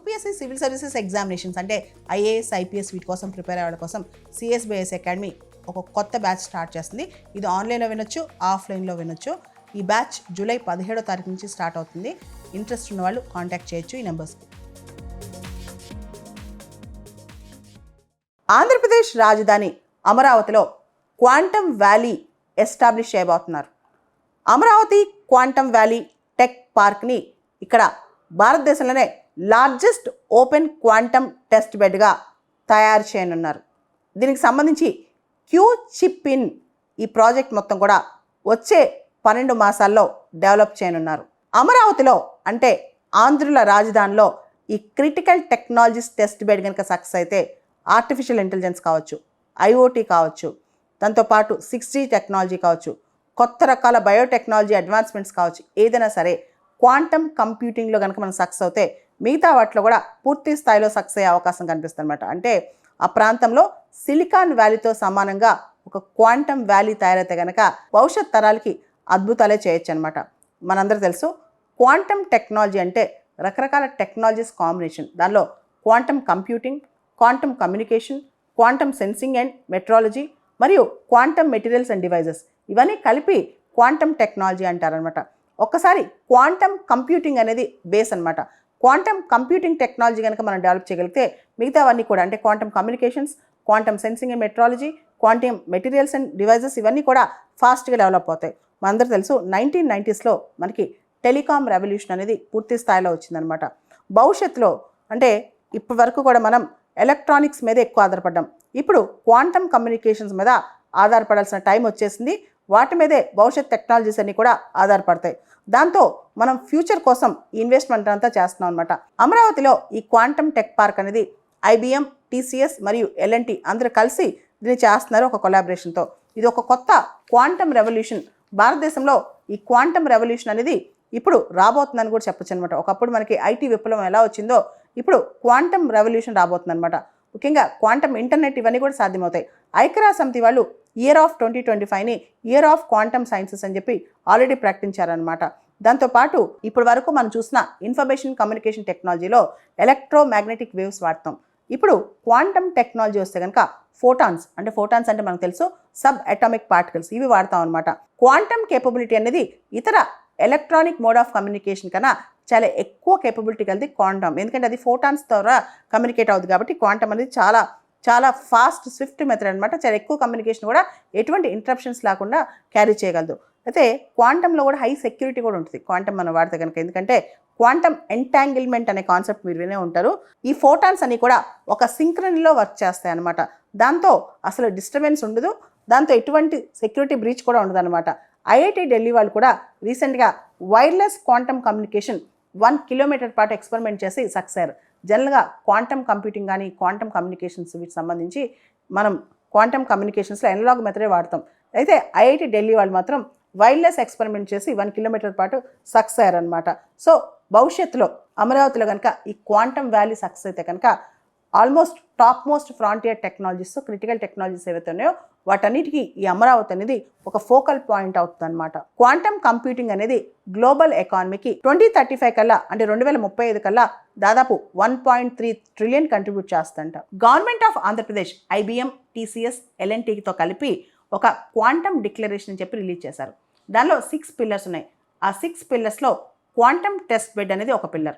UPSC civil services examinations అంటే IAS IPS వీటి కోసం ప్రిపేర్ అయ్యే వాళ్ళ కోసం సిఎస్బిఎస్ అకాడమీ ఒక కొత్త బ్యాచ్ స్టార్ట్ చేస్తుంది. ఇది ఆన్లైన్లో వినొచ్చు, ఆఫ్లైన్లో వినొచ్చు. ఈ బ్యాచ్ జూలై 17వ తారీఖు నుంచి స్టార్ట్ అవుతుంది. ఇంట్రెస్ట్ ఉన్న వాళ్ళు కాంటాక్ట్ చేయొచ్చు ఈ నెంబర్స్కి. ఆంధ్రప్రదేశ్ రాజధాని అమరావతిలో క్వాంటమ్ వ్యాలీ ఎస్టాబ్లిష్ చేయబోతున్నారు. అమరావతి క్వాంటమ్ వ్యాలీ టెక్ పార్క్ని ఇక్కడ భారతదేశంలోనే లార్జెస్ట్ ఓపెన్ క్వాంటమ్ టెస్ట్ బెడ్గా తయారు చేయనున్నారు. దీనికి సంబంధించి క్యూ చిప్ ఇన్ ఈ ప్రాజెక్ట్ మొత్తం కూడా వచ్చే 12 మాసాల్లో డెవలప్ చేయనున్నారు. అమరావతిలో అంటే ఆంధ్రుల రాజధానిలో ఈ క్రిటికల్ టెక్నాలజీస్ టెస్ట్ బెడ్ కనుక సక్సెస్ అయితే ఆర్టిఫిషియల్ ఇంటెలిజెన్స్ కావచ్చు, ఐఓటీ కావచ్చు, దాంతోపాటు 6G టెక్నాలజీ కావచ్చు, కొత్త రకాల బయోటెక్నాలజీ అడ్వాన్స్మెంట్స్ కావచ్చు, ఏదైనా సరే క్వాంటమ్ కంప్యూటింగ్లో కనుక మనం సక్సెస్ అవుతే మిగతా వాటిలో కూడా పూర్తి స్థాయిలో సక్సెస్ అయ్యే అవకాశం కనిపిస్తుంది అనమాట. అంటే ఆ ప్రాంతంలో సిలికాన్ వ్యాలీతో సమానంగా ఒక క్వాంటమ్ వ్యాలీ తయారైతే కనుక భవిష్యత్ తరాలకి అద్భుతాలే చేయొచ్చు అనమాట. మనందరూ తెలుసు క్వాంటమ్ టెక్నాలజీ అంటే రకరకాల టెక్నాలజీస్ కాంబినేషన్. దానిలో quantum computing, quantum communication, quantum sensing and metrology మరియు క్వాంటమ్ మెటీరియల్స్ అండ్ డివైజెస్ ఇవన్నీ కలిపి క్వాంటమ్ టెక్నాలజీ అంటారనమాట. ఒక్కసారి క్వాంటమ్ కంప్యూటింగ్ అనేది బేస్ అనమాట. క్వాంటమ్ కంప్యూటింగ్ టెక్నాలజీ కనుక మనం డెవలప్ చేయగలిగితే మిగతావన్నీ కూడా అంటే quantum communications, quantum sensing and metrology, quantum materials and devices ఇవన్నీ కూడా ఫాస్ట్గా డెవలప్ అవుతాయి. మనందరూ తెలుసు 1990sలో మనకి టెలికాం రెవల్యూషన్ అనేది పూర్తి స్థాయిలో వచ్చిందనమాట. భవిష్యత్తులో అంటే ఇప్పటి వరకు కూడా మనం ఎలక్ట్రానిక్స్ మీద ఎక్కువ ఆధారపడ్డాం. ఇప్పుడు క్వాంటమ్ కమ్యూనికేషన్స్ మీద ఆధారపడాల్సిన టైం వచ్చేసింది. వాటి మీదే భవిష్యత్ టెక్నాలజీస్ అన్నీ కూడా ఆధారపడతాయి. దాంతో మనం ఫ్యూచర్ కోసం ఇన్వెస్ట్మెంట్ అంతా చేస్తున్నాం అనమాట. అమరావతిలో ఈ క్వాంటమ్ టెక్ పార్క్ అనేది IBM, TCS మరియు L&T అందరూ కలిసి దీన్ని చేస్తున్నారు ఒక కొలాబరేషన్తో. ఇది ఒక కొత్త క్వాంటమ్ రెవల్యూషన్. భారతదేశంలో ఈ క్వాంటమ్ రెవల్యూషన్ అనేది ఇప్పుడు రాబోతుందని కూడా చెప్పొచ్చు అనమాట. ఒకప్పుడు మనకి IT విప్లవం ఎలా వచ్చిందో ఇప్పుడు క్వాంటమ్ రెవల్యూషన్ రాబోతుంది అనమాట. ముఖ్యంగా క్వాంటమ్ ఇంటర్నెట్ ఇవన్నీ కూడా సాధ్యమవుతాయి. ఐక్యరాజ్య సమితి వాళ్ళు ఇయర్ ఆఫ్ 2025ని ఇయర్ ఆఫ్ క్వాంటమ్ సైన్సెస్ అని చెప్పి ఆల్రెడీ ప్రకటించారనమాట. దాంతోపాటు ఇప్పటి వరకు మనం చూసిన ఇన్ఫర్మేషన్ కమ్యూనికేషన్ టెక్నాలజీలో ఎలక్ట్రోమాగ్నెటిక్ వేవ్స్ వాడతాం. ఇప్పుడు క్వాంటమ్ టెక్నాలజీ వస్తే కనుక ఫోటాన్స్ అంటే మనకు తెలుసు సబ్ అటామిక్ పార్టికల్స్ ఇవి వాడతాం అనమాట. క్వాంటమ్ కేపబిలిటీ అనేది ఇతర ఎలక్ట్రానిక్ మోడ్ ఆఫ్ కమ్యూనికేషన్ కన్నా చాలా ఎక్కువ కేపబిలిటీ కలిగి క్వాంటమ్, ఎందుకంటే అది ఫోటాన్స్ ద్వారా కమ్యూనికేట్ అవుతుంది కాబట్టి క్వాంటమ్ అనేది చాలా చాలా ఫాస్ట్ స్విఫ్ట్ మెథడ్ అనమాట. చాలా ఎక్కువ కమ్యూనికేషన్ కూడా ఎటువంటి ఇంటరప్షన్స్ లేకుండా క్యారీ చేయగలదు. అయితే క్వాంటంలో కూడా హై సెక్యూరిటీ కూడా ఉంటుంది క్వాంటమ్ మనం వాడితే కనుక. ఎందుకంటే క్వాంటమ్ ఎంటాంగిల్మెంట్ అనే కాన్సెప్ట్ మీరు వినే ఉంటారు. ఈ ఫోటాన్స్ అన్ని కూడా ఒక సింక్రనీలో వర్క్ చేస్తాయి అనమాట. దాంతో అసలు డిస్టర్బెన్స్ ఉండదు, దాంతో ఎటువంటి సెక్యూరిటీ బ్రీచ్ కూడా ఉండదు అనమాట. IIT ఢిల్లీ వాళ్ళు కూడా రీసెంట్గా వైర్లెస్ క్వాంటమ్ కమ్యూనికేషన్ 1 కిలోమీటర్ పాటు ఎక్స్పెరిమెంట్ చేసి సక్సెస్ అయ్యారు. జనరల్గా క్వాంటమ్ కంప్యూటింగ్ కానీ క్వాంటమ్ కమ్యూనికేషన్స్ వీటికి సంబంధించి మనం క్వాంటమ్ కమ్యూనికేషన్స్లో ఎనలాగ్ మెథడే వాడతాం. అయితే IIT ఢిల్లీ వాళ్ళు మాత్రం వైర్లెస్ ఎక్స్పెరిమెంట్ చేసి 1 కిలోమీటర్ పాటు సక్సెస్ అయ్యారనమాట. సో భవిష్యత్తులో అమరావతిలో కనుక ఈ క్వాంటమ్ వ్యాలీ సక్సెస్ అయితే కనుక almost top most frontier technologies, critical technologies ఏవైతే ఉన్నాయో వాటన్నిటికీ ఈ అమరావతి అనేది ఒక ఫోకల్ పాయింట్ అవుతుంది అనమాట. క్వాంటమ్ కంప్యూటింగ్ అనేది గ్లోబల్ ఎకానమీకి 2035 కల్లా అంటే 2035 కల్లా దాదాపు 1.3 trillion contribute చేస్తుంట. Government of Andhra Pradesh IBM, TCS, L&Tతో కలిపి ఒక క్వాంటమ్ డిక్లరేషన్ అని చెప్పి రిలీజ్ చేశారు. దానిలో 6 పిల్లర్స్ ఉన్నాయి. ఆ 6 పిల్లర్స్లో క్వాంటమ్ టెస్ట్ బెడ్ అనేది ఒక పిల్లర్.